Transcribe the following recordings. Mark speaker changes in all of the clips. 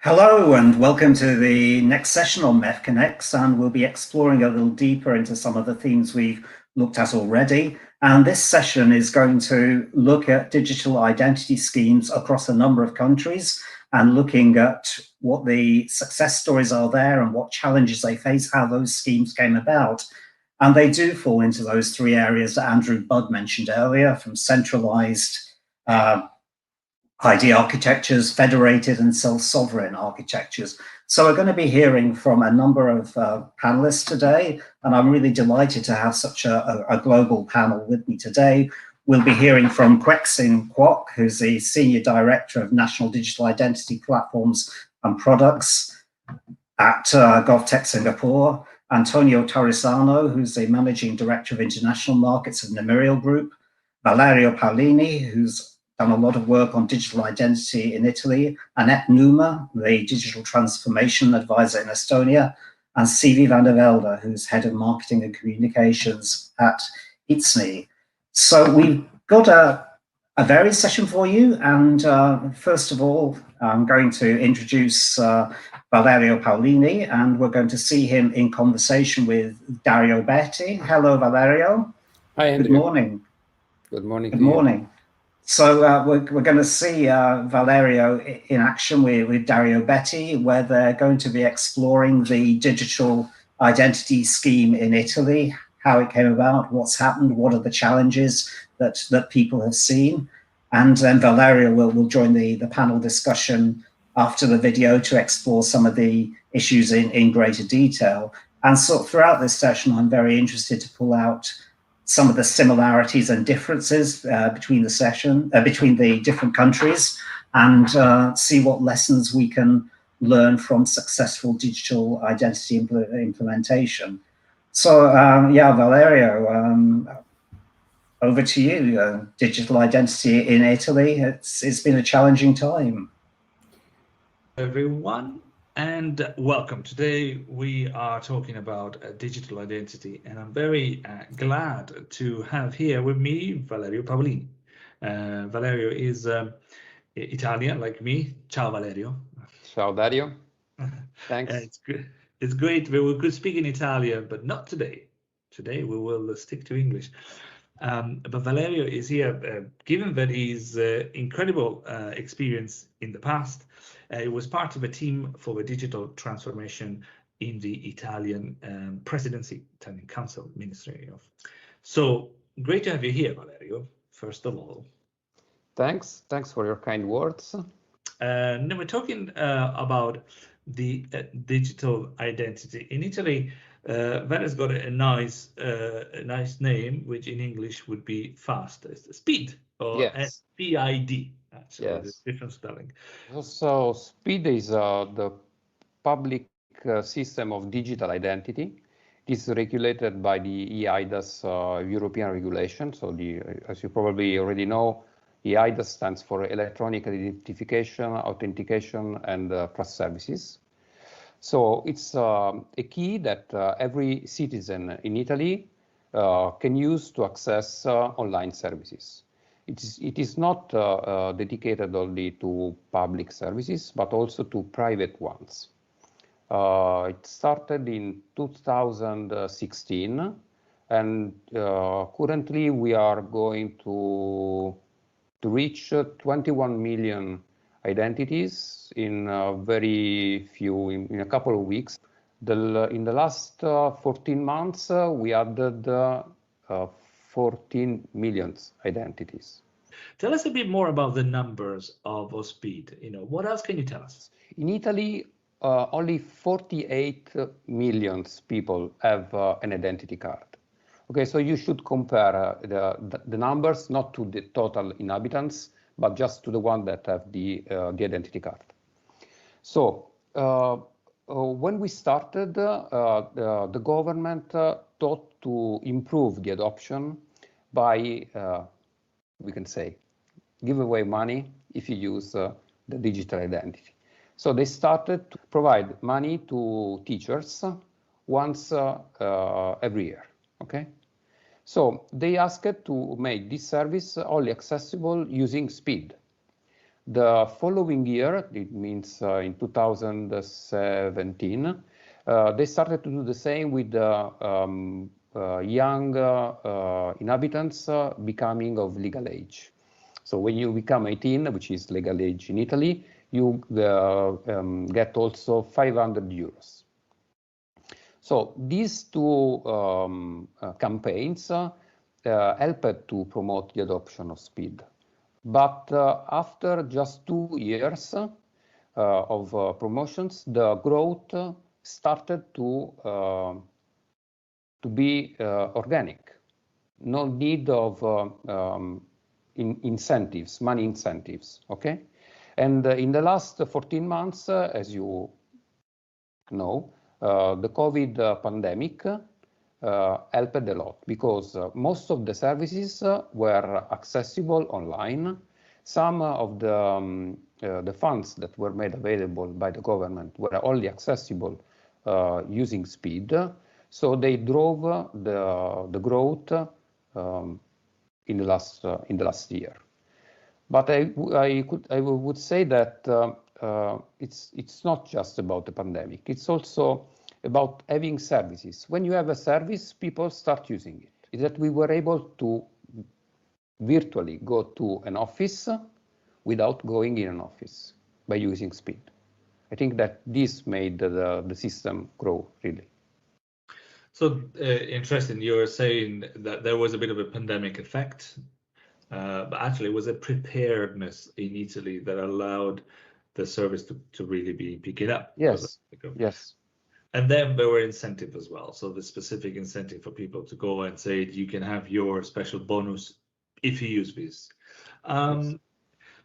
Speaker 1: Hello and welcome to the next session on MEF Connects, and we'll be exploring a little deeper into some of the themes we've looked at already. And this session is going to look at digital identity schemes across a number of countries and looking at what the success stories are there and what challenges they face, how those schemes came about. And they do fall into those three areas that Andrew Budd mentioned earlier, from centralized ID architectures, federated and self-sovereign architectures. So we're going to be hearing from a number of panelists today, and I'm really delighted to have such a global panel with me today. We'll be hearing from Kwok, who's the Senior Director of National Digital Identity Platforms and Products at GovTech Singapore, Antonio Taurisano, who's the Managing Director of International Markets of Namirial Group, Valerio Paolini, who's done a lot of work on digital identity in Italy, Anett Numa, the digital transformation advisor in Estonia, and Sylvie Vandevelde, who's head of marketing and communications at itsme. So we've got a varied session for you, and first of all, I'm going to introduce Valerio Paolini, and we're going to see him in conversation with Dario Betti. Hello, Valerio.
Speaker 2: Hi, Andrew.
Speaker 1: Good morning.
Speaker 2: Good morning.
Speaker 1: Good morning. So we're going to see Valerio in action with Dario Betti, where they're going to be exploring the digital identity scheme in Italy, how it came about, what's happened, what are the challenges that people have seen. And then Valerio will join the panel discussion after the video to explore some of the issues in greater detail. And so throughout this session, I'm very interested to pull out some of the similarities and differences between the different countries, and see what lessons we can learn from successful digital identity implementation. So yeah, Valerio, over to you. Digital identity in Italy, it's been a challenging time.
Speaker 3: Everyone, and welcome. Today we are talking about digital identity, and I'm very glad to have here with me Valerio Paolini. Valerio is Italian like me. Ciao Valerio.
Speaker 2: Ciao Dario. Thanks.
Speaker 3: It's great. We could speak in Italian, but not today. Today we will stick to English. But Valerio is here, given that his incredible experience in the past. It was part of a team for the digital transformation in the Italian presidency, Italian Council Ministry of. So great to have you here, Valerio, first of all.
Speaker 2: Thanks for your kind words.
Speaker 3: Now we're talking about the digital identity. In Italy, that has got a nice name, which in English would be fast. It's speed, or
Speaker 2: yes.
Speaker 3: SPID. So
Speaker 2: yes.
Speaker 3: there's different spelling.
Speaker 2: So SPID is the public system of digital identity. It is regulated by the e-IDAS European regulation. So as you probably already know, e-IDAS stands for Electronic Identification, Authentication, and Trust Services. So it's a key that every citizen in Italy can use to access online services. It is not dedicated only to public services, but also to private ones. It started in 2016, and currently we are going to reach 21 million identities in in a couple of weeks. In the last 14 months, we added 14 million identities.
Speaker 3: Tell us a bit more about the numbers of OSPID. What else can you tell us?
Speaker 2: In Italy, only 48 million people have an identity card. Okay, so you should compare the numbers not to the total inhabitants, but just to the one that have the identity card. So when we started, the government thought to improve the adoption by, we can say, give away money if you use the digital identity. So they started to provide money to teachers once every year. Okay. So they asked to make this service only accessible using SPID. The following year, it means in 2017, they started to do the same with young inhabitants becoming of legal age. So when you become 18, which is legal age in Italy, you get also 500 euros. So these two campaigns helped to promote the adoption of speed. But after just 2 years of promotions, the growth started to be organic. No need of incentives, money incentives, okay? And in the last 14 months, as you know, the COVID pandemic helped a lot because most of the services were accessible online. Some of the funds that were made available by the government were only accessible using speed. So they drove the growth in the last year. But I would say that it's not just about the pandemic. It's also about having services. When you have a service, people start using it. Is that we were able to virtually go to an office without going in an office by using speed. I think that this made the system grow, really.
Speaker 3: So interesting, you were saying that there was a bit of a pandemic effect, but actually it was a preparedness in Italy that allowed the service to really be picking up.
Speaker 2: Yes, yes.
Speaker 3: And then there were incentives as well. So the specific incentive for people to go and say, you can have your special bonus if you use this.
Speaker 2: Yes.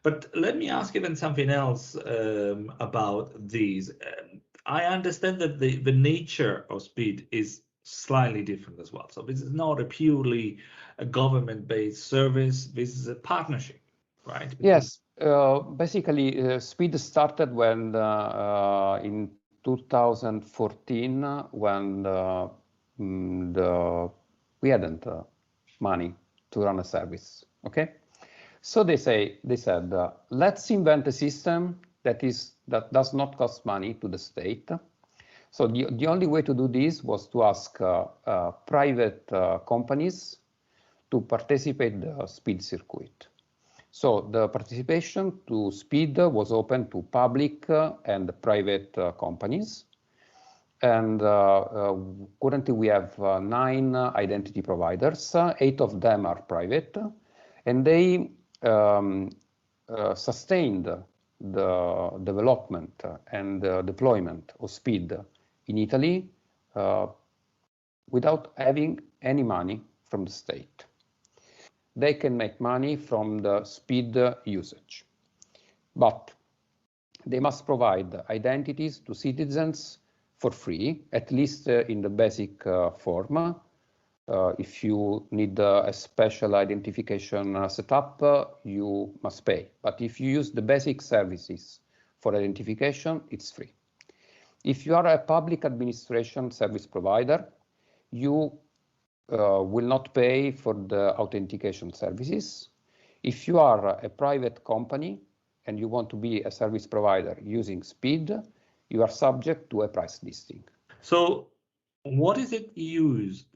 Speaker 3: But let me ask you then something else about these. I understand that the nature of speed is slightly different as well. So this is not a purely government-based service. This is a partnership, right?
Speaker 2: Yes. Basically, speed started when in 2014 when we hadn't money to run a service. Okay, so they said let's invent a system that does not cost money to the state. So the only way to do this was to ask private companies to participate in the speed circuit. So the participation to speed was open to public and private companies. And currently we have 9 identity providers, 8 of them are private, and they sustained the development and the deployment of speed in Italy without having any money from the state. They can make money from the speed usage, but they must provide identities to citizens for free, at least in the basic form. If you need a special identification setup, you must pay. But if you use the basic services for identification, it's free. If you are a public administration service provider, you will not pay for the authentication services. If you are a private company and you want to be a service provider using speed, you are subject to a price listing.
Speaker 3: So what is it used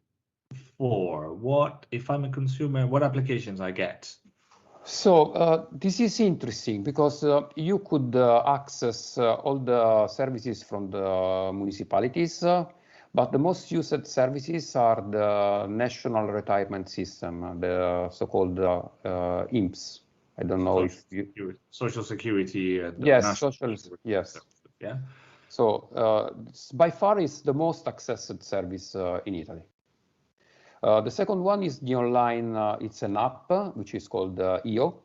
Speaker 3: for? What, if I'm a consumer, what applications I get?
Speaker 2: So this is interesting because you could access all the services from the municipalities, but the most used services are the National Retirement System, the so-called IMSS. I don't know if you...
Speaker 3: Social Security.
Speaker 2: Yes, yes.
Speaker 3: Yeah.
Speaker 2: So by far it's the most accessed service in Italy. The second one is the online, it's an app which is called EO.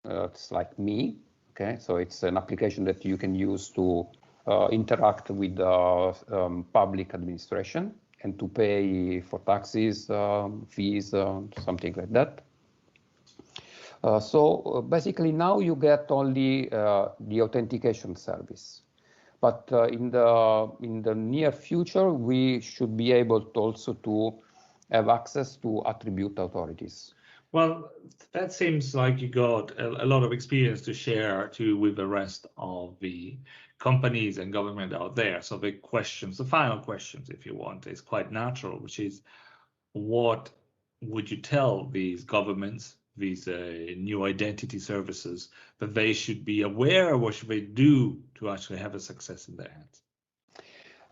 Speaker 2: It's like me, okay? So it's an application that you can use to interact with public administration and to pay for taxes, fees, something like that. So basically now you get only the authentication service. But in the near future, we should be able to also to have access to attribute authorities.
Speaker 3: Well, that seems like you got a lot of experience to share with the rest of the companies and government out there. So the questions, the final questions, if you want, is quite natural, which is, what would you tell these governments, these new identity services, that they should be aware of? What should they do to actually have a success in their hands?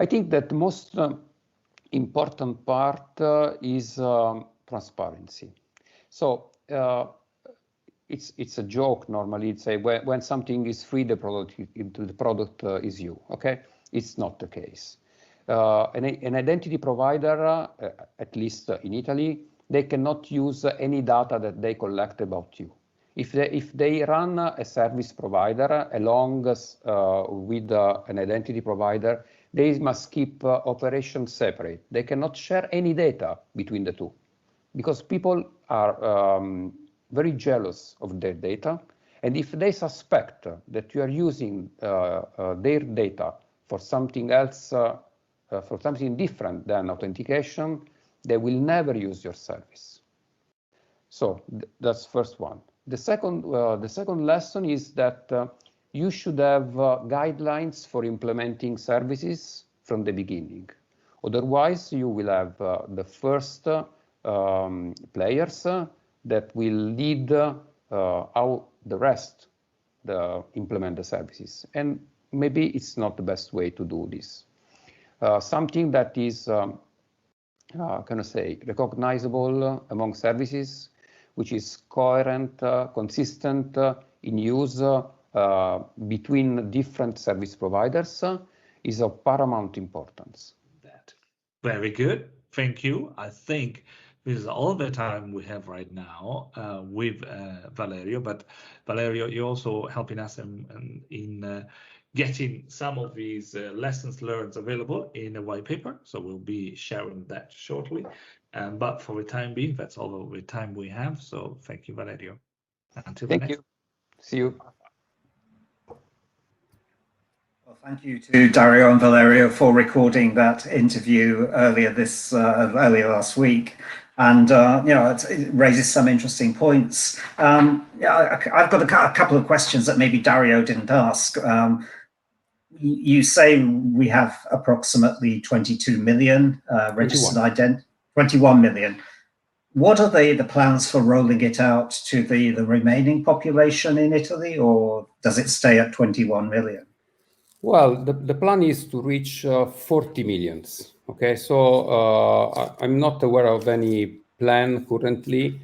Speaker 2: I think that the most important part is transparency. So it's a joke normally. It's a, when something is free, the product is you. Okay, it's not the case. An identity provider, at least in Italy, they cannot use any data that they collect about you. If they run a service provider along with an identity provider, they must keep operations separate. They cannot share any data between the two, because people are very jealous of their data. And if they suspect that you are using their data for something else, for something different than authentication, they will never use your service. So that's first one. The second lesson is that you should have guidelines for implementing services from the beginning. Otherwise, you will have the first players that will lead how the rest implement the services. And maybe it's not the best way to do this. Something that is, recognizable among services, which is coherent, consistent in use between different service providers, is of paramount importance.
Speaker 3: Very good. Thank you. I think this is all the time we have right now with Valerio. But Valerio, you're also helping us in getting some of these lessons learned available in a white paper. So we'll be sharing that shortly. But for the time being, that's all the time we have. So thank you, Valerio. Until the next.
Speaker 2: Thank you. See you.
Speaker 1: Well, thank you to Dario and Valerio for recording that interview earlier last week. And it raises some interesting points. I've got a couple of questions that maybe Dario didn't ask. You say we have approximately 22 million registered identity, 21 million. What are the plans for rolling it out to the remaining population in Italy, or does it stay at 21 million?
Speaker 2: Well, the plan is to reach 40 millions. Okay, so I'm not aware of any plan currently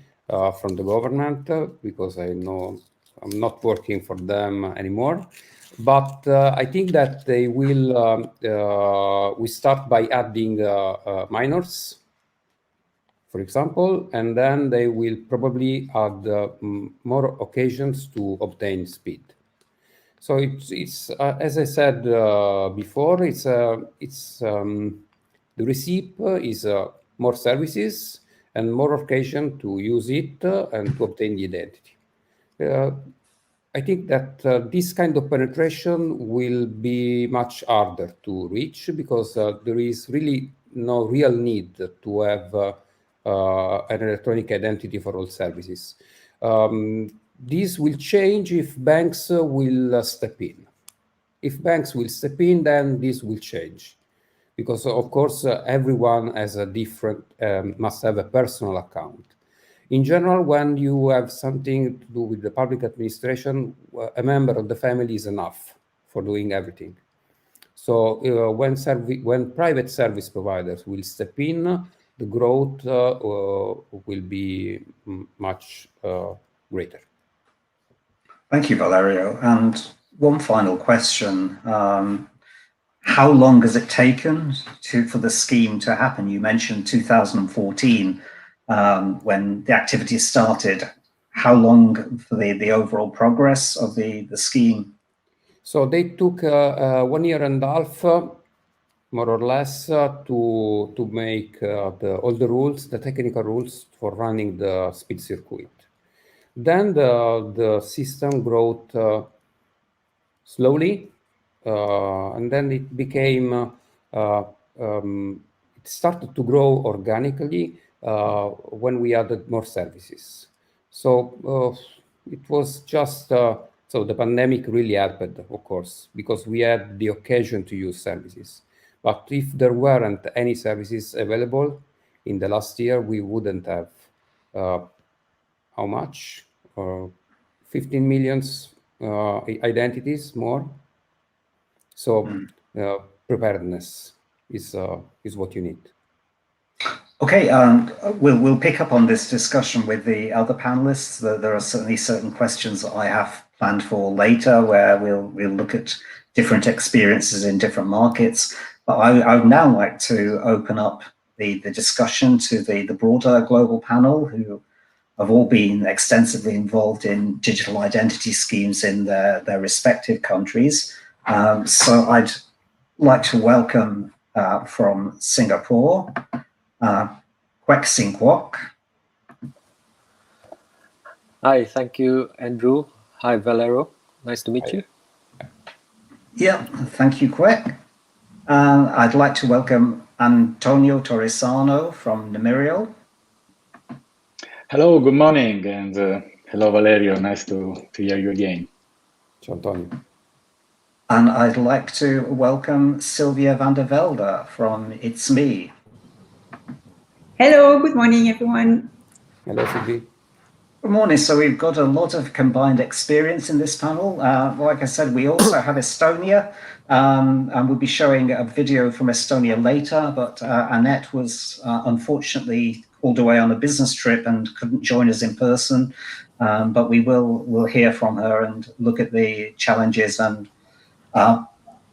Speaker 2: from the government because I know I'm not working for them anymore. But I think that they will. We start by adding minors, for example, and then they will probably add more occasions to obtain speed. So it's as I said before, the recipe is more services and more occasion to use it and to obtain the identity. I think that this kind of penetration will be much harder to reach because there is really no real need to have an electronic identity for all services. This will change if banks will step in. If banks will step in, then this will change. Because, of course, everyone has a different, must have a personal account. In general, when you have something to do with the public administration, a member of the family is enough for doing everything. So when private service providers will step in, the growth will be much greater.
Speaker 1: Thank you, Valerio. And one final question. How long has it taken for the scheme to happen? You mentioned 2014 when the activity started. How long for the overall progress of the scheme?
Speaker 2: So they took 1 year and a half, more or less, to make all the rules, the technical rules for running the speed circuit. Then the system growth slowly, and then it became, it started to grow organically when we added more services. So it was just, so the pandemic really helped, of course, because we had the occasion to use services. But if there weren't any services available in the last year, we wouldn't have, how much? 15 million identities more. So preparedness is what you need.
Speaker 1: Okay, we'll pick up on this discussion with the other panelists. There are certainly certain questions that I have planned for later, where we'll look at different experiences in different markets. But I would now like to open up the discussion to the broader global panel, who have all been extensively involved in digital identity schemes in their respective countries. So I'd like to welcome from Singapore, Kwok.
Speaker 4: Hi, thank you, Andrew. Hi, Valerio. Nice to meet you.
Speaker 1: Yeah, thank you, Quek. I'd like to welcome Antonio Taurisano from Namirial.
Speaker 5: Hello, good morning, and hello, Valerio. Nice to hear you again.
Speaker 2: Ciao, Antonio.
Speaker 1: And I'd like to welcome Sylvie Vandevelde from itsme.
Speaker 6: Hello, good morning, everyone.
Speaker 2: Hello, Sylvie.
Speaker 1: Good morning. So we've got a lot of combined experience in this panel. Like I said, we also have Estonia, and we'll be showing a video from Estonia later, but Anett was unfortunately called away on a business trip and couldn't join us in person. But we'll hear from her and look at the challenges and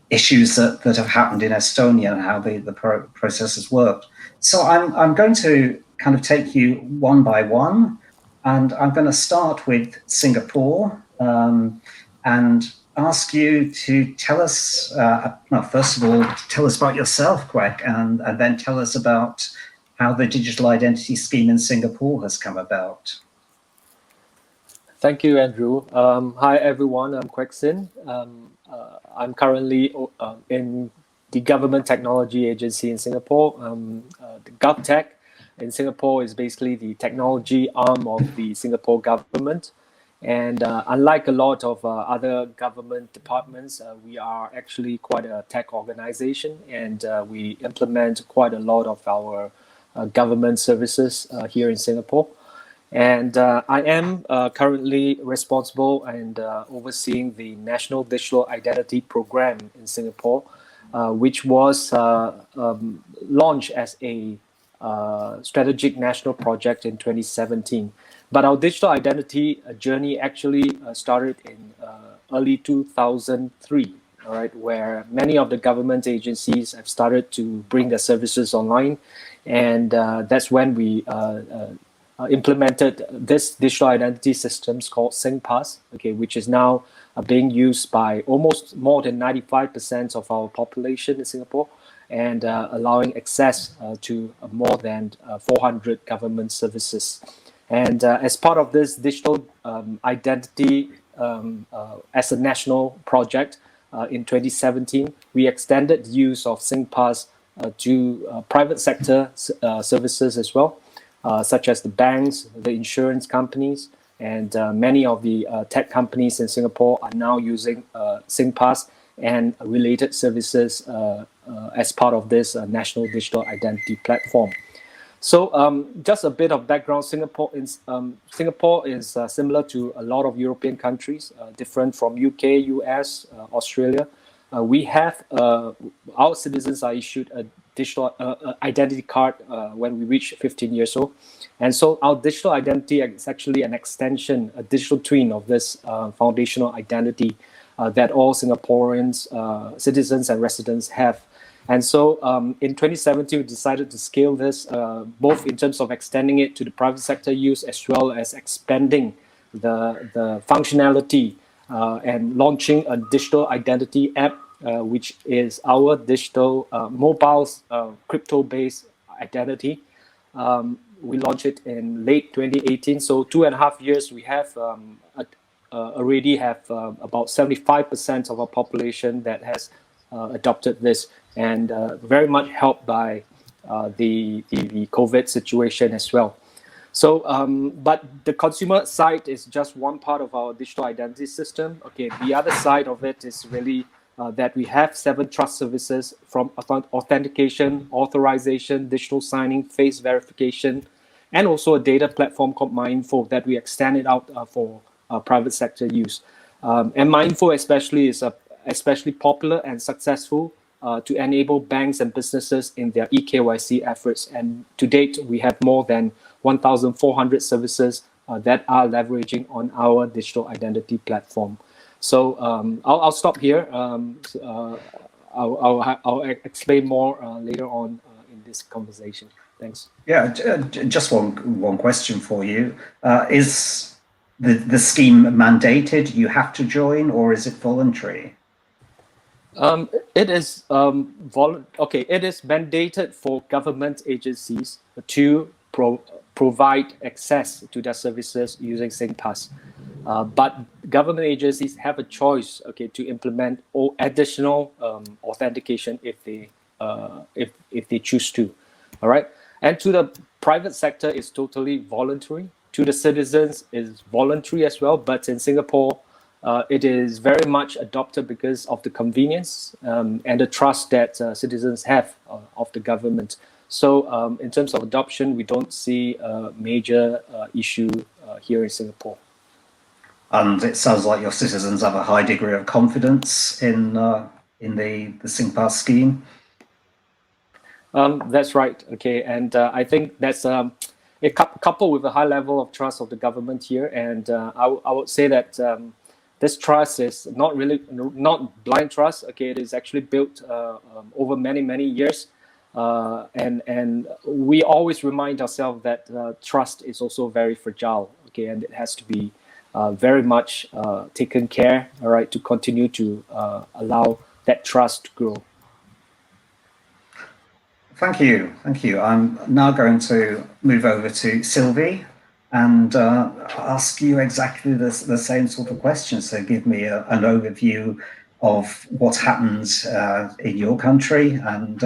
Speaker 1: issues that have happened in Estonia and how the process has worked. So I'm going to kind of take you one by one, and I'm going to start with Singapore and ask you to tell us, well, first of all, tell us about yourself, Quek, and then tell us about how the digital identity scheme in Singapore has come about.
Speaker 4: Thank you, Andrew. Hi, everyone. I'm Quek Sin. I'm currently in the Government Technology Agency in Singapore. The GovTech in Singapore is basically the technology arm of the Singapore government. And unlike a lot of other government departments, we are actually quite a tech organization, and we implement quite a lot of our government services here in Singapore. And I am currently responsible and overseeing the National Digital Identity Program in Singapore, which was launched as a strategic national project in 2017. But our digital identity journey actually started in early 2003, all right, where many of the government agencies have started to bring their services online. And that's when we implemented this digital identity systems called SingPass, okay, which is now being used by almost more than 95% of our population in Singapore, and allowing access to more than 400 government services. And as part of this digital identity as a national project in 2017, we extended the use of SingPass to private sector services as well, such as the banks, the insurance companies, and many of the tech companies in Singapore are now using SingPass and related services as part of this national digital identity platform. So just a bit of background, Singapore is similar to a lot of European countries, different from UK, US, Australia. We have, our citizens are issued a digital identity card when we reach 15 years old. And so our digital identity is actually an extension, a digital twin of this foundational identity that all Singaporeans, citizens and residents have. And so in 2017, we decided to scale this, both in terms of extending it to the private sector use, as well as expanding the functionality and launching a digital identity app, which is our digital mobile crypto-based identity. We launched it in late 2018. So 2.5 years, we have already have about 75% of our population that has adopted this, and very much helped by the COVID situation as well. So, but the consumer side is just one part of our digital identity system. Okay, the other side of it is really that we have 7 trust services from authentication, authorization, digital signing, face verification, and also a data platform called MyInfo that we extended out for private sector use. And MyInfo especially is especially popular and successful to enable banks and businesses in their eKYC efforts. And to date, we have more than 1,400 services that are leveraging on our digital identity platform. So I'll stop here. I'll explain more later on in this conversation. Thanks.
Speaker 1: Yeah, just one question for you. Is the scheme mandated? You have to join, or is it voluntary?
Speaker 4: It is it is mandated for government agencies to provide access to their services using SingPass. But government agencies have a choice, to implement additional authentication if they choose to. All right, and to the private sector, it's totally voluntary. To the citizens, is voluntary as well. But in Singapore, it is very much adopted because of the convenience and the trust that citizens have of the government. So in terms of adoption, we don't see a major issue here in Singapore.
Speaker 1: And it sounds like your citizens have a high degree of confidence in the SingPass scheme.
Speaker 4: That's right. Okay, and I think that's coupled with a high level of trust of the government here. And I would say that this trust is not blind trust. Okay, it is actually built over many years, and we always remind ourselves that trust is also very fragile. Okay, and it has to be very much taken care. All right, to continue to allow that trust to grow.
Speaker 1: Thank you. I'm now going to move over to Sylvie and ask you exactly the same sort of question. So give me an overview of what happens in your country, and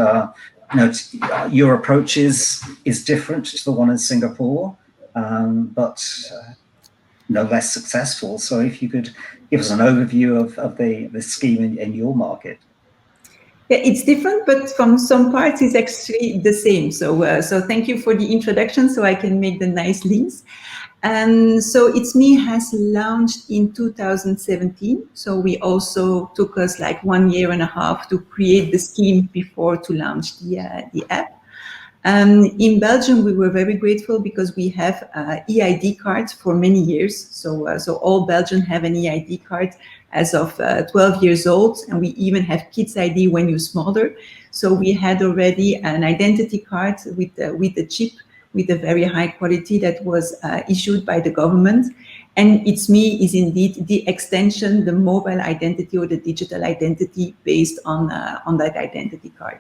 Speaker 1: your approach is different to the one in Singapore, but no less successful. So if you could give us an overview of the scheme in your market.
Speaker 6: Yeah, it's different, but from some parts it's actually the same. So thank you for the introduction, so I can make the nice links. So itsme has launched in 2017. So we also took us like 1.5 years to create the scheme before to launch the app. In Belgium, we were very grateful because we have e-ID cards for many years. So all Belgians have an e-ID card as of 12 years old, and we even have kids ID when you're smaller. So we had already an identity card with the chip, with a very high quality that was issued by the government. And itsme is indeed the extension, the mobile identity or the digital identity based on that identity card.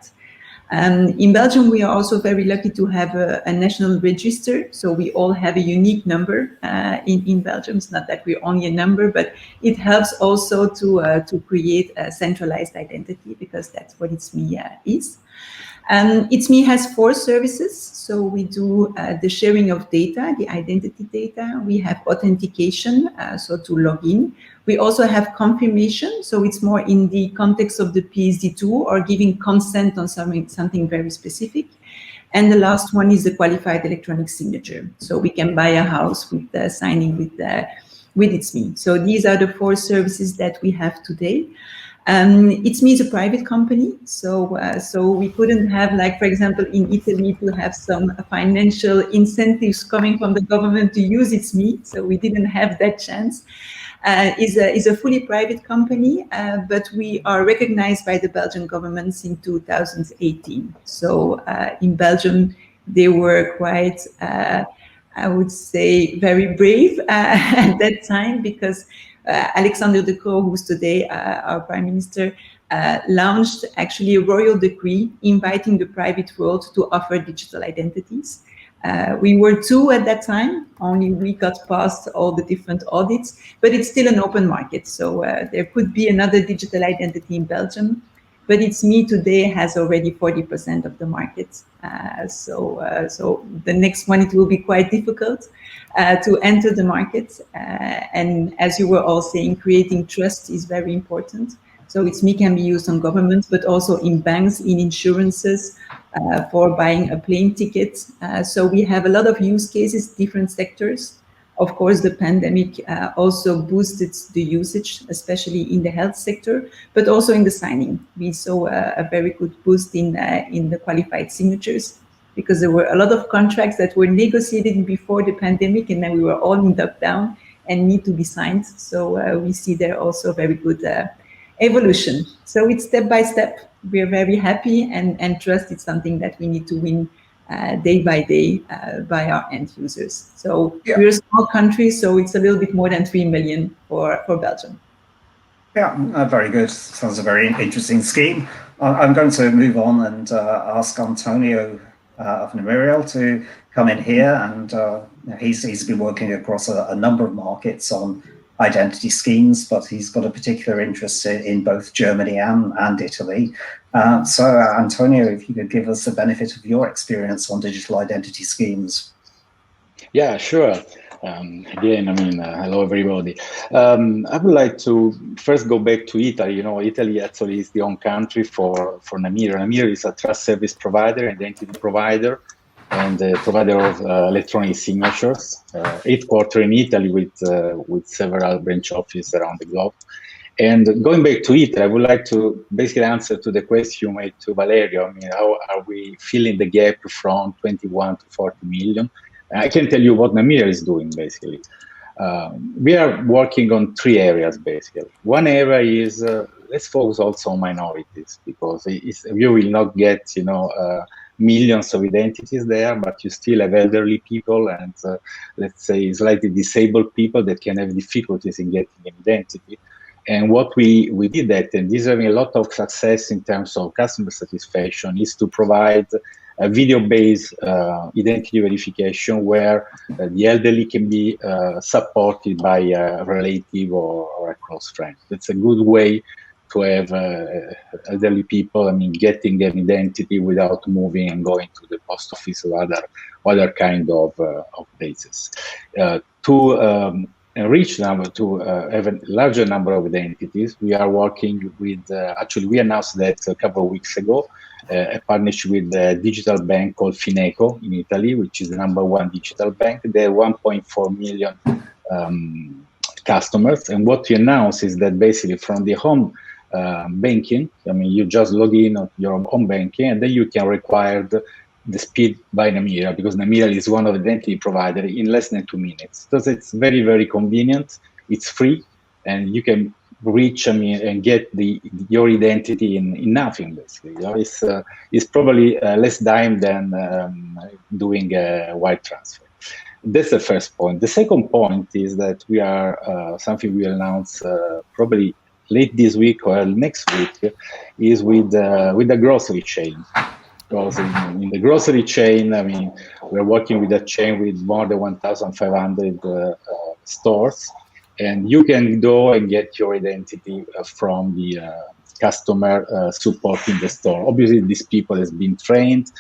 Speaker 6: In Belgium, we are also very lucky to have a national register. So we all have a unique number in Belgium. It's not that we're only a number, but it helps also to create a centralized identity, because that's what itsme is. itsme has 4 services. So we do the sharing of data, the identity data. We have authentication, so to log in. We also have confirmation. So it's more in the context of the PSD2 or giving consent on something very specific. And the last one is the qualified electronic signature. So we can buy a house with signing with itsme. So these are the 4 services that we have today. itsme is a private company, so we couldn't have, like, for example, in Italy, to have some financial incentives coming from the government to use itsme. So we didn't have that chance. Is a fully private company, but we are recognized by the Belgian government in 2018. So in Belgium, they were quite, I would say, very brave at that time, because Alexander De Croo, who's today our Prime Minister, launched actually a royal decree inviting the private world to offer digital identities. We were 2 at that time, only we got past all the different audits, but it's still an open market. So there could be another digital identity in Belgium. but itsme today has already 40% of the market. So the next one, it will be quite difficult to enter the market. And as you were all saying, creating trust is very important. So itsme can be used on government, but also in banks, in insurances, for buying a plane ticket. So we have a lot of use cases, different sectors. Of course, the pandemic also boosted the usage, especially in the health sector, but also in the signing. We saw a very good boost in the qualified signatures, because there were a lot of contracts that were negotiated before the pandemic, and then we were all in lockdown and need to be signed. So we see there also very good evolution. So it's step by step. We're very happy, and trust is something that we need to win day by day by our end users. So we're a small country, so it's a little bit more than 3 million for Belgium.
Speaker 1: Yeah, very good. Sounds a very interesting scheme. I'm going to move on and ask Antonio of Namirial to come in here, and he's been working across a number of markets on identity schemes, but he's got a particular interest in both Germany and Italy. So Antonio, if you could give us the benefit of your experience on digital identity schemes.
Speaker 5: Yeah, sure. Again, I mean, hello everybody. I would like to first go back to Italy. You know, Italy actually is the home country for Namirial. Namirial is a trust service provider, identity provider, and provider of electronic signatures, headquartered in Italy with several branch offices around the globe. And going back to Italy, I would like to basically answer to the question you made to Valerio. I mean, how are we filling the gap from 21 to 40 million? I can tell you what Namirial is doing, basically. We are working on 3 areas, basically. One area is, let's focus also on minorities, because you will not get, you know, millions of identities there, but you still have elderly people and, let's say, slightly disabled people that can have difficulties in getting an identity. And what we did that, and this is having a lot of success in terms of customer satisfaction, is to provide a video-based identity verification where the elderly can be supported by a relative or a close friend. That's a good way to have elderly people, I mean, getting an identity without moving and going to the post office or other kind of places. To enrich number, to have a larger number of identities, we are working with, actually we announced that a couple of weeks ago, a partnership with a digital bank called Fineco in Italy, which is the #1 digital bank. They have 1.4 million customers. And what we announced is that basically from the home banking, I mean, you just log in on your home banking, and then you can require the speed by Namirial, because Namirial is one of the identity provider in less than 2 minutes. So it's very, very convenient. It's free, and you can reach, I mean, and get your identity in nothing, basically. You know, it's probably less time than doing a wire transfer. That's the first point. The second point is that we are something we will announce probably late this week or next week, is with the grocery chain. Because in the grocery chain, I mean, we're working with a chain with more than 1,500 stores, and you can go and get your identity from the customer support in the store. Obviously, these people has been trained.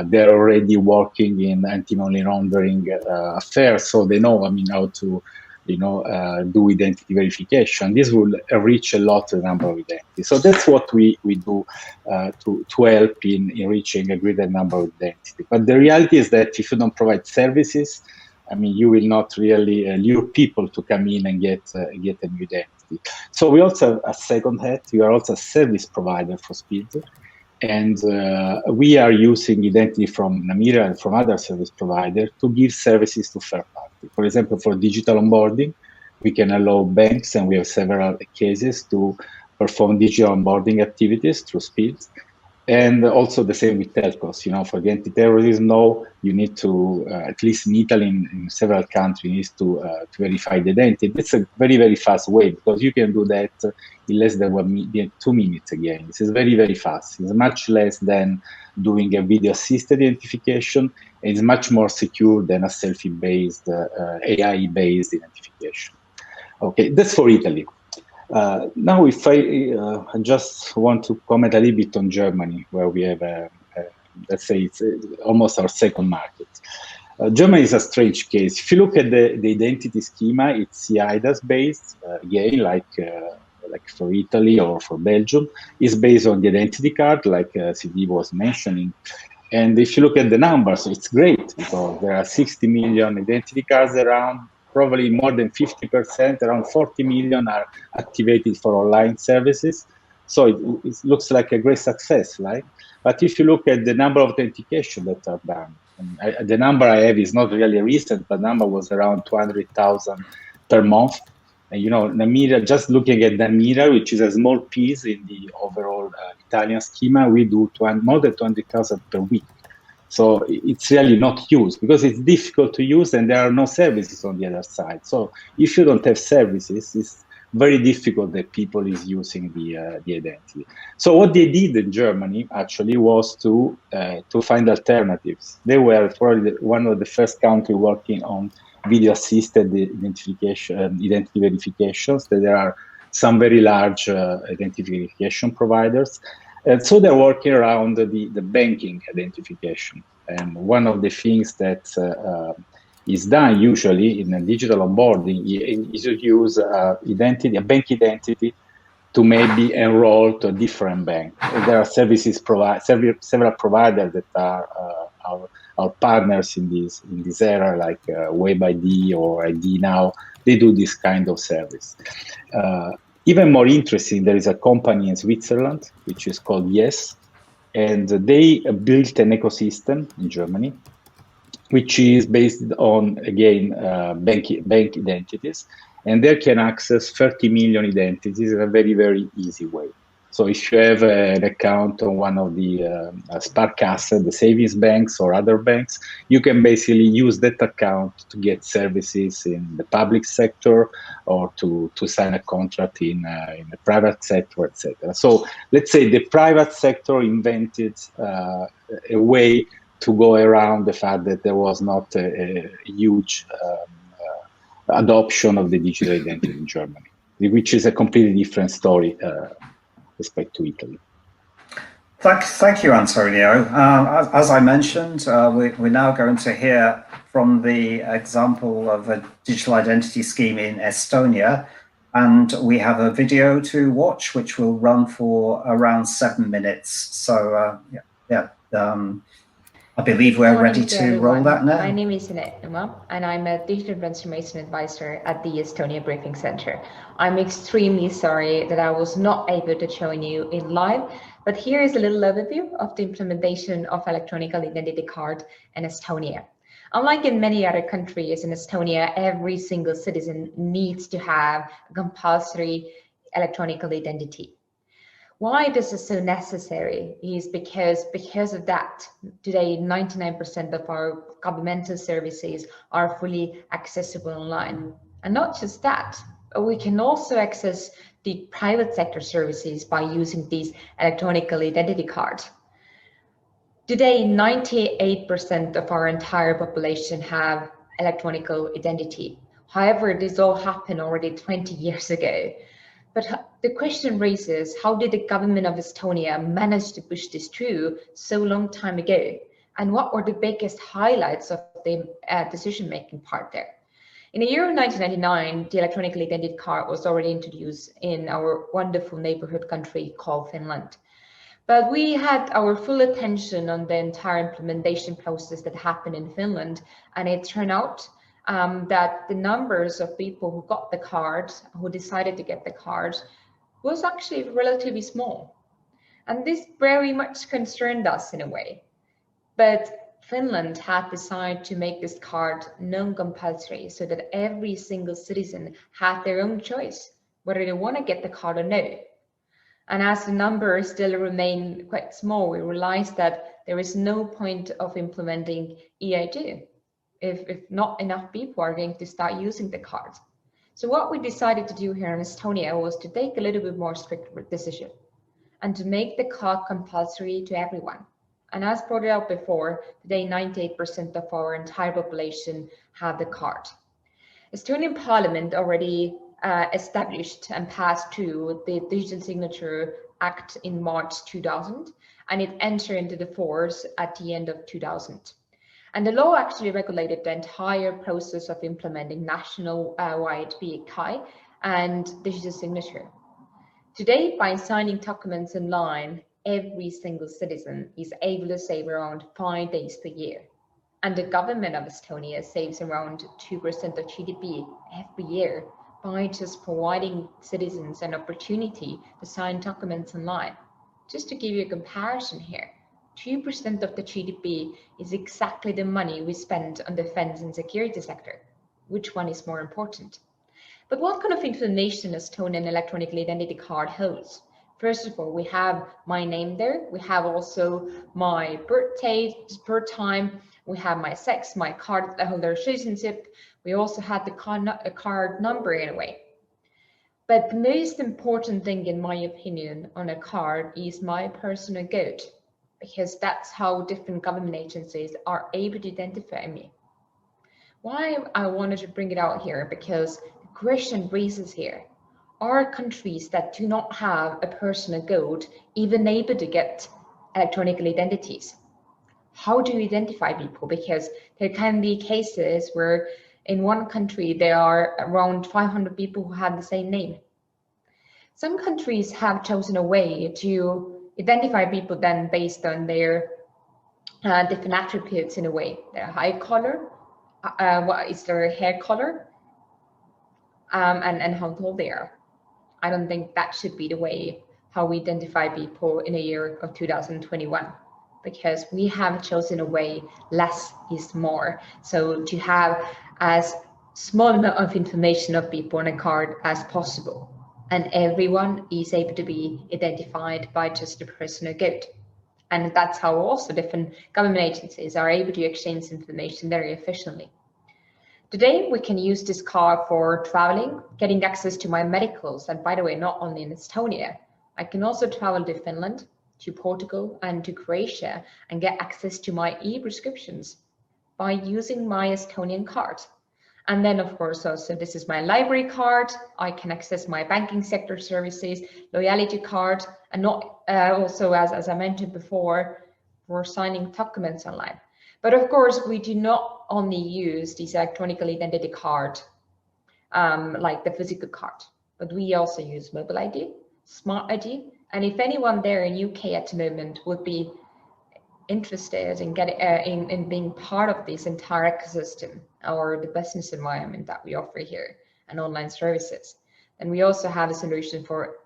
Speaker 5: They're already working in anti-money laundering affairs, so they know, I mean, how to, you know, do identity verification. This will reach a lot the number of identities. So that's what we do to help in reaching a greater number of identities. But the reality is that if you don't provide services, I mean, you will not really lure people to come in and get a new identity. So we also have a second hat. We are also a service provider for speed. And we are using identity from Namirial and from other service providers to give services to third parties. For example, for digital onboarding, we can allow banks, and we have several cases, to perform digital onboarding activities through speed. And also the same with telcos. You know, for the anti-terrorism law, you need to, at least in Italy, in several countries, to verify the identity. It's a very, very fast way, because you can do that in less than 2 minutes again. This is very, very fast. It's much less than doing a video-assisted identification. And it's much more secure than a selfie-based, AI-based identification. Okay, that's for Italy. Now, if I just want to comment a little bit on Germany, where we have, let's say, it's almost our second market. Germany is a strange case. If you look at the identity schema, it's CIDAS based, again, like for Italy or for Belgium. It's based on the identity card, like Sylvie was mentioning. And if you look at the numbers, it's great because there are 60 million identity cards around, probably more than 50%, around 40 million are activated for online services. So it looks like a great success, right? But if you look at the number of authentication that are done, the number I have is not really recent, but the number was around 200,000 per month. And, you know, Namirial, just looking at Namirial, which is a small piece in the overall Italian schema, we do more than 20,000 per week. So it's really not used because it's difficult to use and there are no services on the other side. So if you don't have services, it's very difficult that people is using the identity. So what they did in Germany actually was to find alternatives. They were probably one of the first countries working on video-assisted identification, identity verifications. There are some very large identification providers. And so they're working around the banking identification. And one of the things that is done usually in a digital onboarding is to use a bank identity to maybe enroll to a different bank. There are services several providers that are our partners in this area, like WebID or ID Now. They do this kind of service. Even more interesting, there is a company in Switzerland which is called Yes, and they built an ecosystem in Germany which is based on, again, bank identities, and they can access 30 million identities in a very, very easy way. So if you have an account on one of the Sparkasse, the savings banks or other banks, you can basically use that account to get services in the public sector or to sign a contract in the private sector, etc. So let's say the private sector invented a way to go around the fact that there was not a huge adoption of the digital identity in Germany, which is a completely different story respect to Italy.
Speaker 1: Thank you, Antonio. As I mentioned, we're now going to hear from the example of a digital identity scheme in Estonia, and we have a video to watch which will run for around 7 minutes. So I believe we're ready to roll that now.
Speaker 7: My name is Anett, Numa, and I'm a digital transformation advisor at the Estonia Briefing Center. I'm extremely sorry that I was not able to join you in live, but here is a little overview of the implementation of electronic identity card in Estonia. Unlike in many other countries, in Estonia, every single citizen needs to have a compulsory electronic identity. Why this is so necessary is because of that, today 99% of our governmental services are fully accessible online. And not just that, but we can also access the private sector services by using these electronic identity cards. Today, 98% of our entire population have electronic identity. However, this all happened already 20 years ago. But the question raises, how did the government of Estonia manage to push this through so long time ago? And what were the biggest highlights of the decision-making part there? In the year of 1999, the electronic identity card was already introduced in our wonderful neighborhood country called Finland. But we had our full attention on the entire implementation process that happened in Finland, and it turned out that the numbers of people who got the card, who decided to get the card, was actually relatively small. And this very much concerned us in a way. But Finland had decided to make this card non-compulsory so that every single citizen had their own choice, whether they want to get the card or no. And as the numbers still remain quite small, we realized that there is no point of implementing e-ID if not enough people are going to start using the card. So what we decided to do here in Estonia was to take a little bit more strict decision and to make the card compulsory to everyone. And as brought out before, today 98% of our entire population have the card. Estonian Parliament already established and passed through the Digital Signature Act in March 2000, and it entered into the force at the end of 2000. And the law actually regulated the entire process of implementing national-wide BKI and digital signature. Today, by signing documents online, every single citizen is able to save around 5 days per year. And the government of Estonia saves around 2% of GDP every year by just providing citizens an opportunity to sign documents online. Just to give you a comparison here, 2% of the GDP is exactly the money we spend on defense and security sector. Which one is more important? But what kind of information Estonian electronic identity card holds? First of all, we have my name there. We have also my birth time. We have my sex, my card holder citizenship. We also have the card number in a way. But the most important thing, in my opinion, on a card is my personal code, because that's how different government agencies are able to identify me. Why I wanted to bring it out here, because the question raises here, are countries that do not have a personal code even able to get electronic identities? How do you identify people? Because there can be cases where in one country there are around 500 people who have the same name. Some countries have chosen a way to identify people then based on their different attributes in a way. Their eye color, what is their hair color, and how tall they are. I don't think that should be the way how we identify people in a year of 2021, because we have chosen a way less is more. So to have as small amount of information of people on a card as possible, and everyone is able to be identified by just a personal code. And that's how also different government agencies are able to exchange information very efficiently. Today, we can use this card for traveling, getting access to my medicals. And by the way, not only in Estonia, I can also travel to Finland, to Portugal, and to Croatia and get access to my e-prescriptions by using my Estonian card. And then, of course, also this is my library card. I can access my banking sector services, loyalty card, and not also, as I mentioned before, for signing documents online. But of course, we do not only use this electronic identity card like the physical card, but we also use mobile ID, smart ID. And if anyone there in UK at the moment would be interested in getting in being part of this entire ecosystem or the business environment that we offer here and online services, and we also have a solution for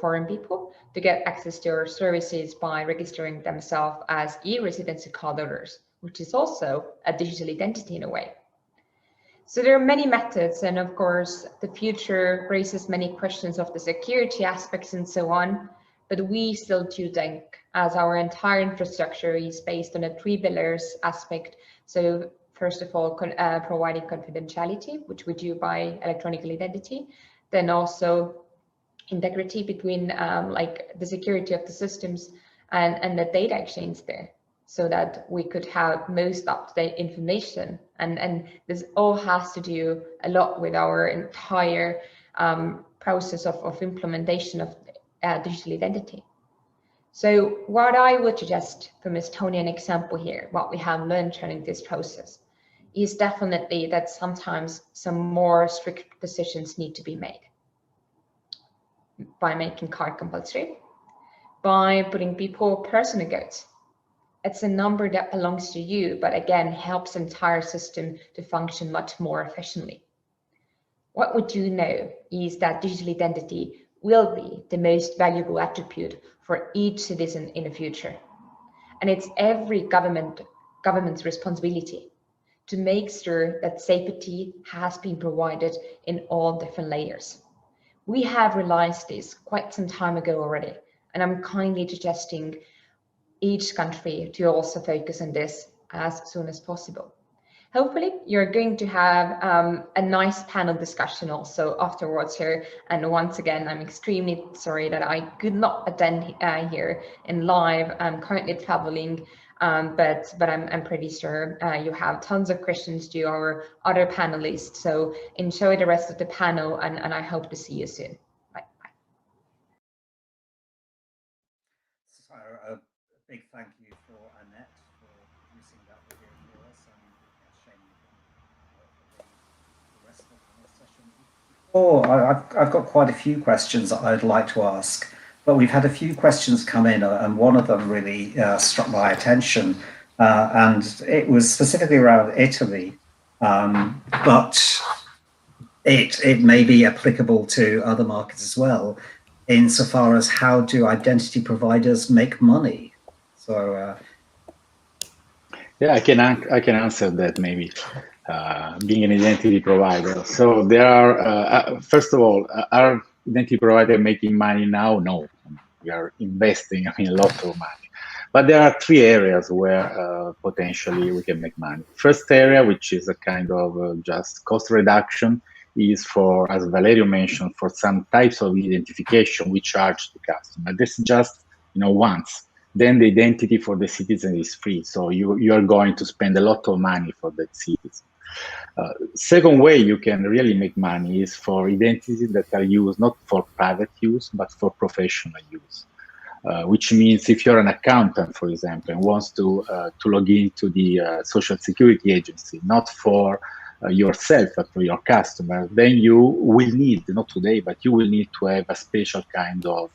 Speaker 7: foreign people to get access to our services by registering themselves as e-residency card holders, which is also a digital identity in a way. So there are many methods, and of course the future raises many questions of the security aspects and so on, but we still do think, as our entire infrastructure is based on a 3 pillars aspect. So first of all, providing confidentiality, which we do by electronic identity, then also integrity between like the security of the systems and the data exchange there, so that we could have most up-to-date information. And this all has to do a lot with our entire process of implementation of digital identity. So what I would suggest from Estonian example here, what we have learned during this process, is definitely that sometimes some more strict decisions need to be made by making card compulsory, by putting people personal codes. It's a number that belongs to you, but again, helps the entire system to function much more efficiently. What we do know is that digital identity will be the most valuable attribute for each citizen in the future. And it's every government's responsibility to make sure that safety has been provided in all different layers. We have realized this quite some time ago already, and I'm kindly suggesting each country to also focus on this as soon as possible. Hopefully you're going to have a nice panel discussion also afterwards here. And once again, I'm extremely sorry that I could not attend here in live. I'm currently traveling but I'm pretty sure you have tons of questions to our other panelists. So enjoy the rest of the panel, and I hope to see you soon. Bye.
Speaker 1: So a big thank you for Anett for producing that video for us, and Shane for the rest of the panel session. I've got quite a few questions that I'd like to ask, but we've had a few questions come in, and one of them really struck my attention, and it was specifically around Italy, but it may be applicable to other markets as well, insofar as how do identity providers make money? So
Speaker 5: yeah, I can answer that maybe. Being an identity provider, so there are first of all, are identity provider making money now? No, we are investing. I mean, a lot of money. But there are three areas where potentially we can make money. First area, which is a kind of just cost reduction, is for, as Valerio mentioned, for some types of identification we charge the customer. This is just, once. Then the identity for the citizen is free. So you are going to spend a lot of money for that citizen. Second way you can really make money is for identities that are used not for private use, but for professional use. Which means if you're an accountant, for example, and wants to log into the Social Security Agency, not for yourself, but for your customer, then you will need, not today, but you will need to have a special kind of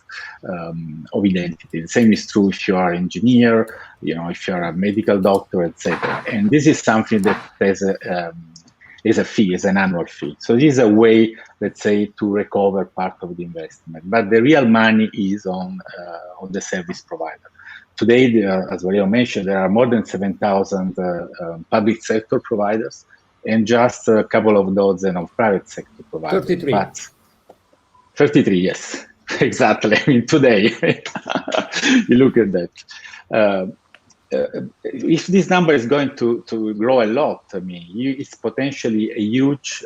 Speaker 5: identity. The same is true if you are an engineer, if you're a medical doctor, etc. And this is something that is a fee, is an annual fee. So this is a way, let's say, to recover part of the investment. But the real money is on the service provider. Today, as Valerio mentioned, there are more than 7,000 public sector providers, and just a couple of dozen of private sector providers.
Speaker 8: 33.
Speaker 5: But 33, yes, exactly. I mean, today, you look at that. If this number is going to grow a lot, I mean, it's potentially a huge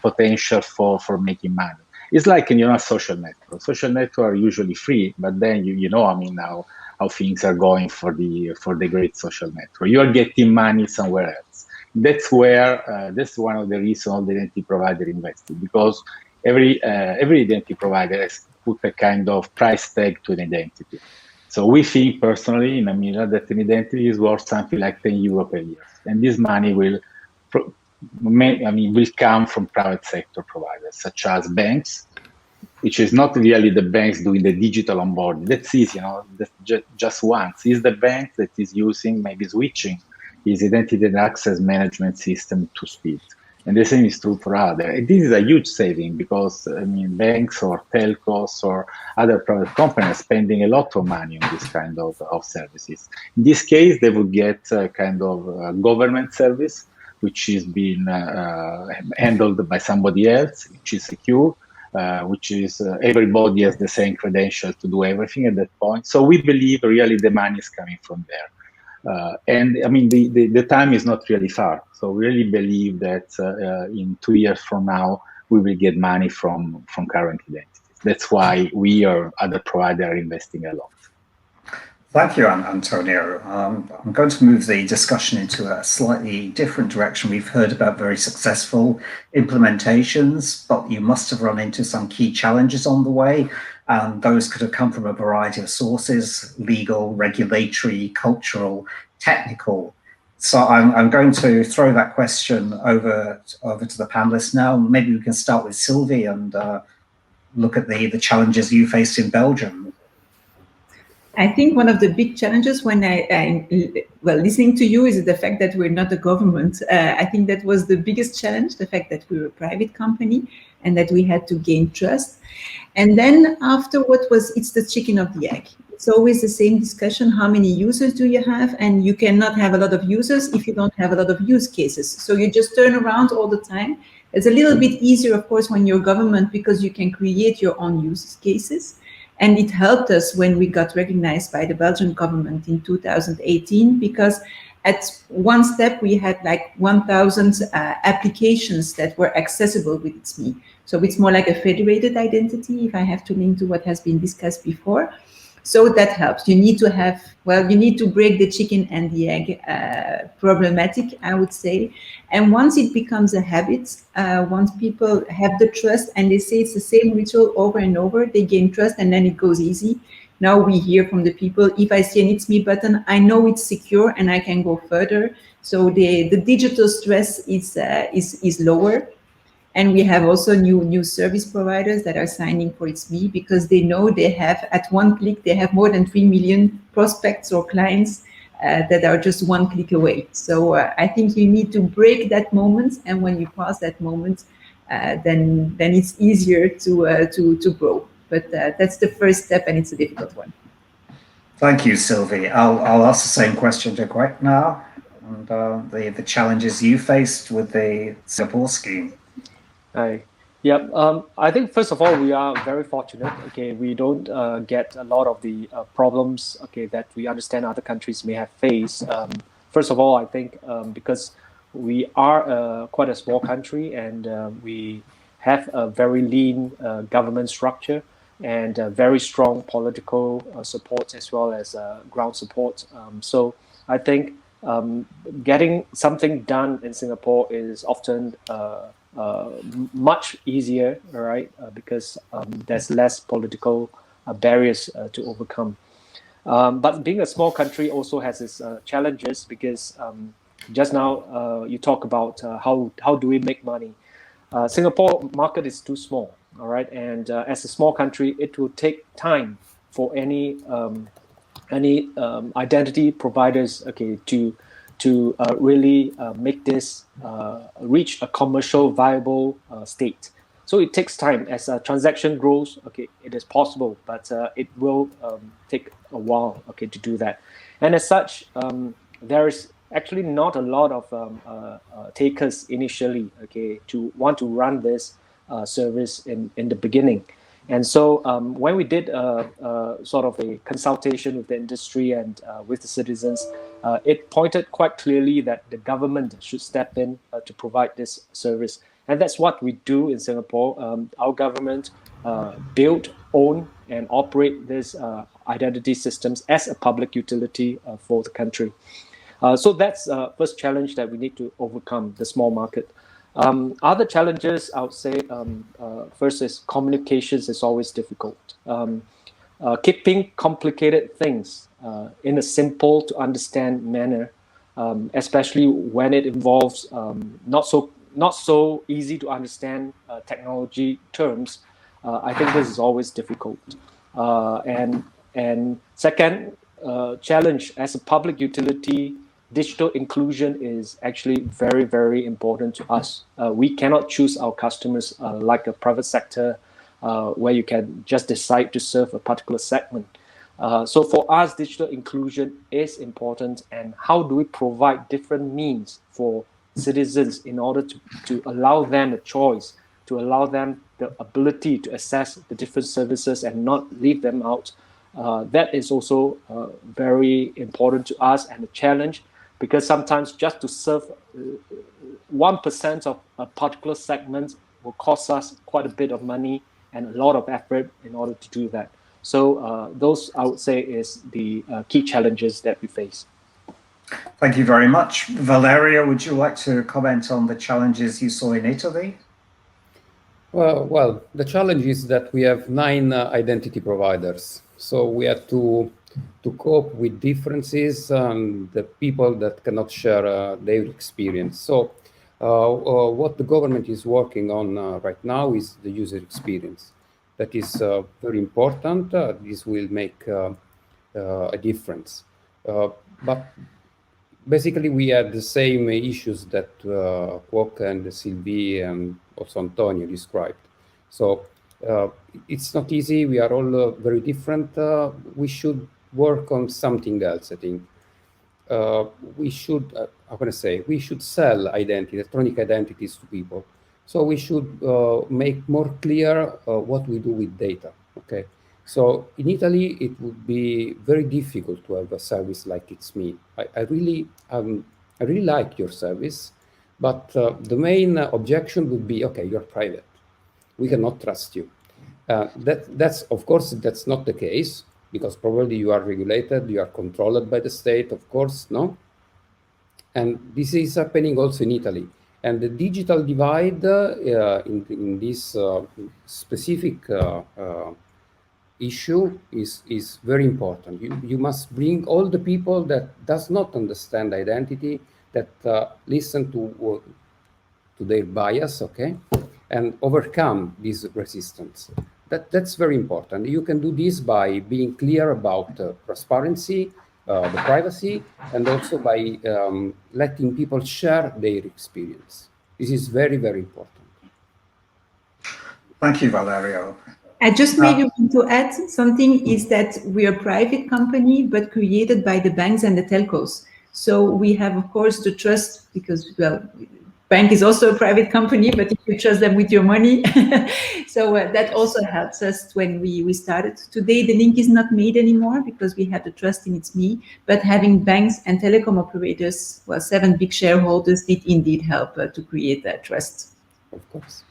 Speaker 5: potential for making money. It's like a social network. Social networks are usually free, but then I mean, now how things are going for the great social network. You are getting money somewhere else. That's where that's one of the reasons the identity provider invested, because every identity provider has put a kind of price tag to an identity. So we think personally in Namirial that an identity is worth something like 10 euro per year, and this money will come from private sector providers such as banks, which is not really the banks doing the digital onboarding. That's easy, that's just once. Is the bank that is using, maybe switching his identity and access management system to speed. And the same is true for others. This is a huge saving because, I mean, banks or telcos or other private companies are spending a lot of money on this kind of services. In this case, they would get a kind of government service, which is being handled by somebody else, which is secure, which is everybody has the same credentials to do everything at that point. So we believe really the money is coming from there. And I mean, the time is not really far. So we really believe that in 2 years from now, we will get money from current identities. That's why we or other providers are investing a lot.
Speaker 1: Thank you, Antonio. I'm going to move the discussion into a slightly different direction. We've heard about very successful implementations, but you must have run into some key challenges on the way. And those could have come from a variety of sources: legal, regulatory, cultural, technical. So I'm going to throw that question over to the panelists now. Maybe we can start with Sylvie and look at the challenges you faced in Belgium.
Speaker 6: I think one of the big challenges when well, listening to you is the fact that we're not a government. I think that was the biggest challenge, the fact that we're a private company and that we had to gain trust. And then after it's the chicken or the egg. It's always the same discussion. How many users do you have? And you cannot have a lot of users if you don't have a lot of use cases. So you just turn around all the time. It's a little bit easier, of course, when you're government, because you can create your own use cases. And it helped us when we got recognized by the Belgian government in 2018, because at one step we had like 1,000 applications that were accessible with itsme. So it's more like a federated identity, if I have to link to what has been discussed before. So that helps. You need to have, well, you need to break the chicken and the egg problematic, I would say. And once it becomes a habit, once people have the trust and they say it's the same ritual over and over, they gain trust and then it goes easy. Now we hear from the people, if I see an itsme button, I know it's secure and I can go further. So the digital stress is lower. And we have also new service providers that are signing for itsme because they know they have, at one click, they have more than 3 million prospects or clients that are just one click away. So I think you need to break that moment. And when you pass that moment, then it's easier to grow. But that's the first step, and it's a difficult one.
Speaker 1: Thank you, Sylvie. I'll ask the same question to Quek now, and the challenges you faced with the Singapore scheme.
Speaker 4: Hi. Yep. I think first of all, we are very fortunate. Okay, we don't get a lot of the problems. Okay, that we understand other countries may have faced. First of all, I think because we are quite a small country and we have a very lean government structure and very strong political support as well as ground support. So I think getting something done in Singapore is often much easier, right? Because there's less political barriers to overcome. But being a small country also has its challenges because just now you talk about how do we make money. Singapore market is too small, all right? And as a small country, it will take time for any identity providers, okay, to really make this reach a commercial viable state. So it takes time. As a transaction grows, okay, it is possible, but it will take a while, okay, to do that. And as such, there is actually not a lot of takers initially, okay, to want to run this service in the beginning. And so when we did sort of a consultation with the industry and with the citizens, it pointed quite clearly that the government should step in to provide this service. And that's what we do in Singapore. Our government build, own, and operate these identity systems as a public utility for the country. So that's the first challenge that we need to overcome, the small market. Other challenges, I would say, first is communications is always difficult. Keeping complicated things in a simple to understand manner, especially when it involves not so easy to understand technology terms, I think this is always difficult. And second challenge, as a public utility, digital inclusion is actually very, very important to us. We cannot choose our customers like a private sector where you can just decide to serve a particular segment. So for us, digital inclusion is important. And how do we provide different means for citizens in order to allow them a choice, to allow them the ability to access the different services and not leave them out? That is also very important to us and a challenge, because sometimes just to serve 1% of a particular segment will cost us quite a bit of money and a lot of effort in order to do that. So those, I would say, is the key challenges that we face.
Speaker 1: Thank you very much. Valerio, would you like to comment on the challenges you saw in Italy?
Speaker 2: Well, the challenge is that we have 9 identity providers. So we have to cope with differences and the people that cannot share their experience. So what the government is working on right now is the user experience. That is very important. This will make a difference. But basically, we had the same issues that Kwok and Sylvie and also Antonio described. So it's not easy. We are all very different. We should work on something else, I think. We should, how can I say, we should sell electronic identities to people. So we should make more clear what we do with data, okay? So in Italy, it would be very difficult to have a service like itsme. I really like your service, but the main objection would be, okay, you're private. We cannot trust you. That's of course, that's not the case. because probably you are regulated, you are controlled by the state, of course, no? And this is happening also in Italy. And the digital divide in this specific issue is very important. You must bring all the people that does not understand identity, that listen to their bias, okay, and overcome this resistance. That's very important. You can do this by being clear about transparency, the privacy, and also by letting people share their experience. This is very, very important.
Speaker 1: Thank you, Valerio.
Speaker 6: I just maybe want to add something is that we are a private company, but created by the banks and the telcos. So we have, of course, the trust because, well, bank is also a private company, but if you trust them with your money. So that also helps us when we started. Today, the link is not made anymore because we have the trust in itsme, but having banks and telecom operators, well, 7 big shareholders did indeed help to create that trust.
Speaker 2: Of course.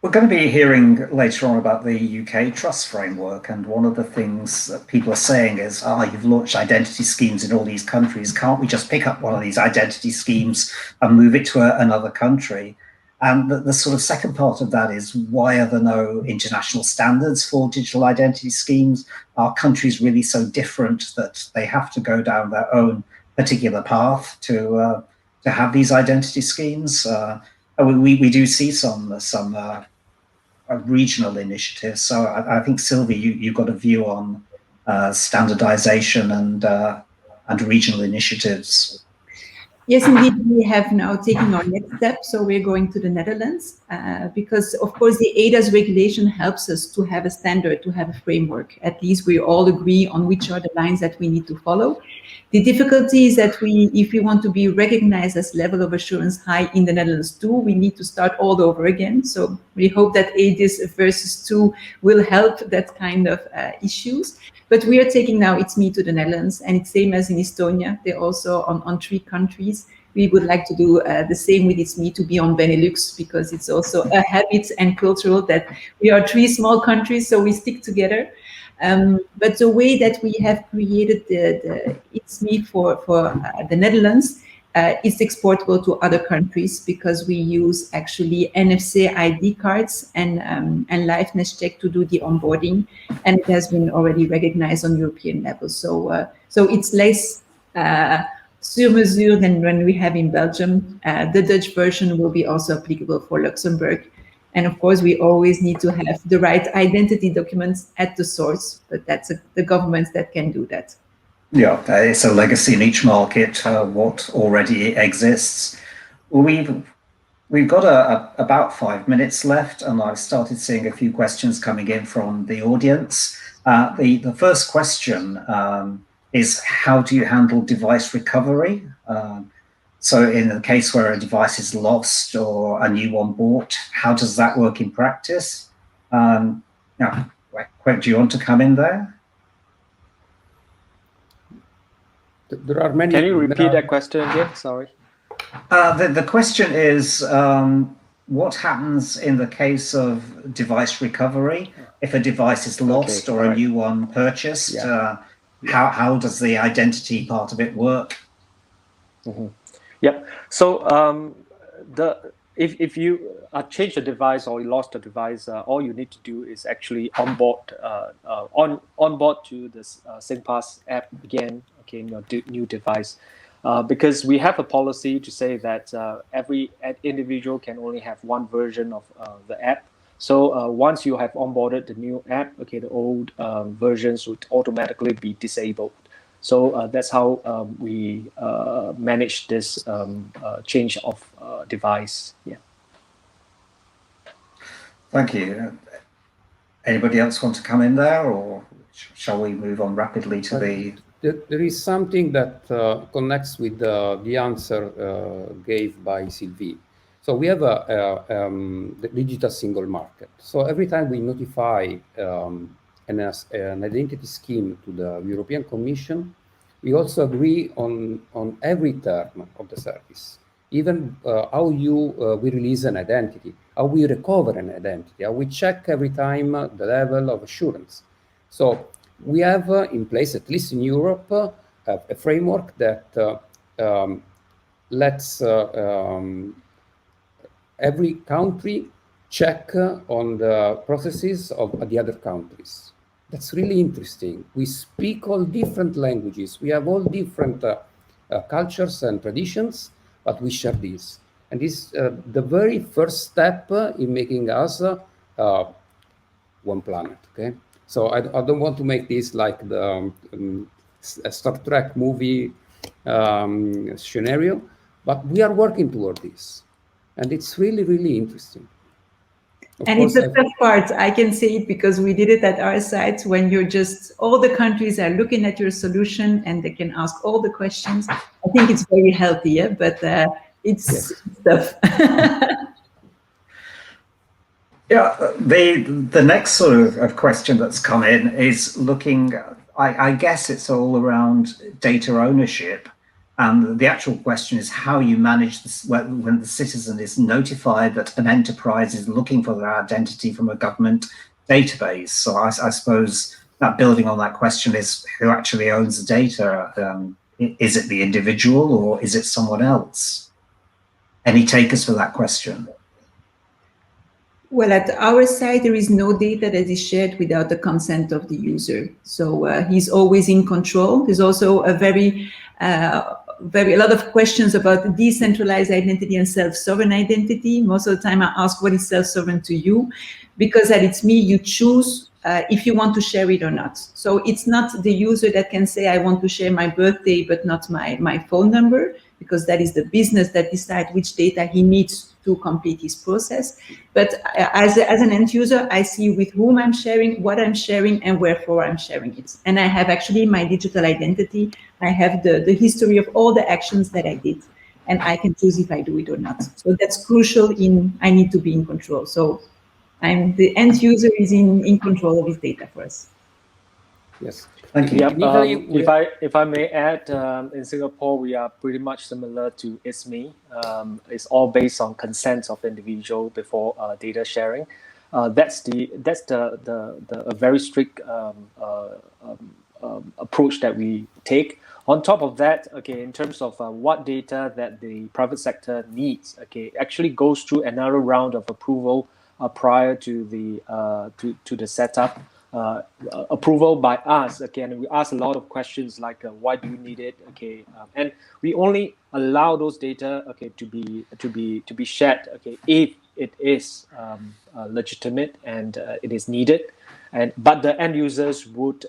Speaker 1: We're going to be hearing later on about the UK trust framework, and one of the things that people are saying is, you've launched identity schemes in all these countries. Can't we just pick up one of these identity schemes and move it to another country? And the sort of second part of that is, why are there no international standards for digital identity schemes? Are countries really so different that they have to go down their own particular path to have these identity schemes? We do see some regional initiatives. So I think, Sylvie, you've got a view on standardization and regional initiatives.
Speaker 6: Yes, indeed, we have now taken our next step. So we're going to the Netherlands because, of course, the ADAS regulation helps us to have a standard, to have a framework. At least we all agree on which are the lines that we need to follow. The difficulty is that if we want to be recognized as level of assurance high in the Netherlands too, we need to start all over again. So we hope that ADIS versus 2 will help that kind of issues. But we are taking now itsme to the Netherlands, and it's same as in Estonia. They're also on 3 countries. We would like to do the same with itsme to be on Benelux, because it's also a habit and cultural that we are 3 small countries, so we stick together. But the way that we have created the itsme for the Netherlands is exportable to other countries, because we use actually NFC ID cards and liveness check to do the onboarding, and it has been already recognized on European level. So it's less sur mesure than when we have in Belgium. The Dutch version will be also applicable for Luxembourg. And of course, we always need to have the right identity documents at the source, but that's the governments that can do that.
Speaker 1: Yeah, it's a legacy in each market, what already exists. We've got about 5 minutes left, and I've started seeing a few questions coming in from the audience. The first question is, how do you handle device recovery? So in the case where a device is lost or a new one bought, how does that work in practice? Now, Quek, do you want to come in there?
Speaker 2: There are many.
Speaker 4: Can you repeat that question again? Sorry.
Speaker 1: The question is, what happens in the case of device recovery if a device is lost or a new one purchased? Yeah. How does the identity part of it work?
Speaker 4: Mm-hmm. Yeah. So if you change the device or you lost the device, all you need to do is actually onboard to the SingPass app again. Okay, in your new device, because we have a policy to say that every individual can only have one version of the app. So once you have onboarded the new app, okay, the old versions would automatically be disabled. So that's how we manage this change of device. Yeah.
Speaker 1: Thank you. Anybody else want to come in there, or shall we move on rapidly to the...
Speaker 2: There is something that connects with the answer gave by Sylvie. So we have the digital single market. So every time we notify an identity scheme to the European Commission, we also agree on every term of the service, even how we release an identity, how we recover an identity, how we check every time the level of assurance. So we have in place, at least in Europe, a framework that lets every country check on the processes of the other countries. That's really interesting. We speak all different languages. We have all different cultures and traditions, but we share this. And this is the very first step in making us one planet, okay? So I don't want to make this like the Star Trek movie scenario, but we are working toward this. And it's really, really interesting.
Speaker 6: And it's the tough part. I can say it because we did it at our site when you're just, all the countries are looking at your solution and they can ask all the questions. I think it's very healthy, yeah? But it's tough.
Speaker 1: Yeah, the next sort of question that's come in is looking, I guess it's all around data ownership. And the actual question is how you manage this when the citizen is notified that an enterprise is looking for their identity from a government database. So I suppose that building on that question is who actually owns the data? Is it the individual or is it someone else? Any takers for that question?
Speaker 6: Well, at our side, there is no data that is shared without the consent of the user. So he's always in control. There's also a a lot of questions about decentralized identity and self-sovereign identity. Most of the time I ask, what is self-sovereign to you? Because at itsme, you choose if you want to share it or not. So it's not the user that can say, I want to share my birthday, but not my phone number, because that is the business that decides which data he needs to complete his process. But as an end user, I see with whom I'm sharing, what I'm sharing, and wherefore I'm sharing it. And I have actually my digital identity. I have the history of all the actions that I did, and I can choose if I do it or not. So that's crucial I need to be in control. So the end user is in control of his data for us.
Speaker 2: Yes.
Speaker 4: Yep. If I may add, in Singapore, we are pretty much similar to itsme. It's all based on consent of individual before data sharing. That's a very strict approach that we take. On top of that, okay, in terms of what data that the private sector needs, okay, actually goes through another round of approval prior to the setup. Approval by us, okay, and we ask a lot of questions like why do you need it, okay, and we only allow those data, okay, to be shared, okay, if it is legitimate and it is needed, but the end users would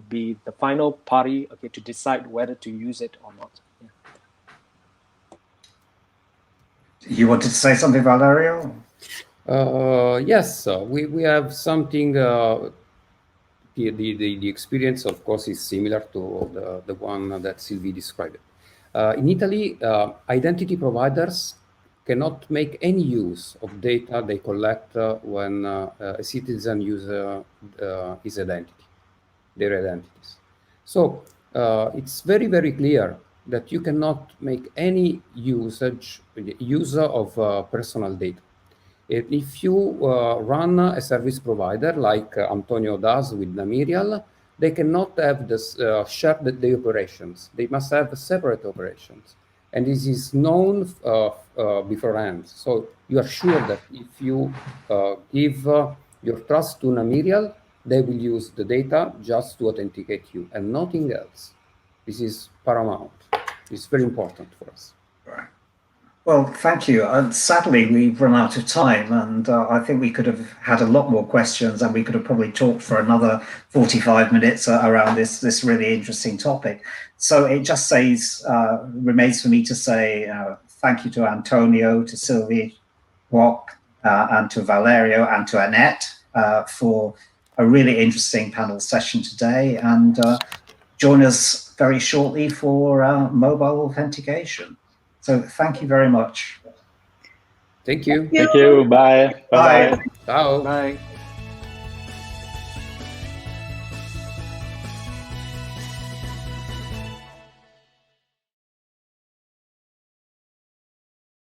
Speaker 4: be the final party, okay, to decide whether to use it or not. Yeah.
Speaker 1: You wanted to say something, Valerio?
Speaker 2: Yes, we have something. The experience, of course, is similar to the one that Sylvie described. In Italy, identity providers cannot make any use of data they collect when a citizen uses his identity, their identities. So it's very, very clear that you cannot make any use of personal data. If you run a service provider like Antonio does with Namirial, they cannot have this share the operations. They must have separate operations. And this is known beforehand. So you are sure that if you give your trust to Namirial, they will use the data just to authenticate you and nothing else. This is paramount. It's very important for us.
Speaker 1: Right. Well, thank you. Sadly, we've run out of time, and I think we could have had a lot more questions, and we could have probably talked for another 45 minutes around this really interesting topic. So it just remains for me to say thank you to Antonio, to Sylvie, Kwok, and to Valerio, and to Anett for a really interesting panel session today, and join us very shortly for mobile authentication. So thank you very much.
Speaker 2: Thank you.
Speaker 5: Thank you. Bye. Bye.
Speaker 2: Ciao.
Speaker 4: Bye.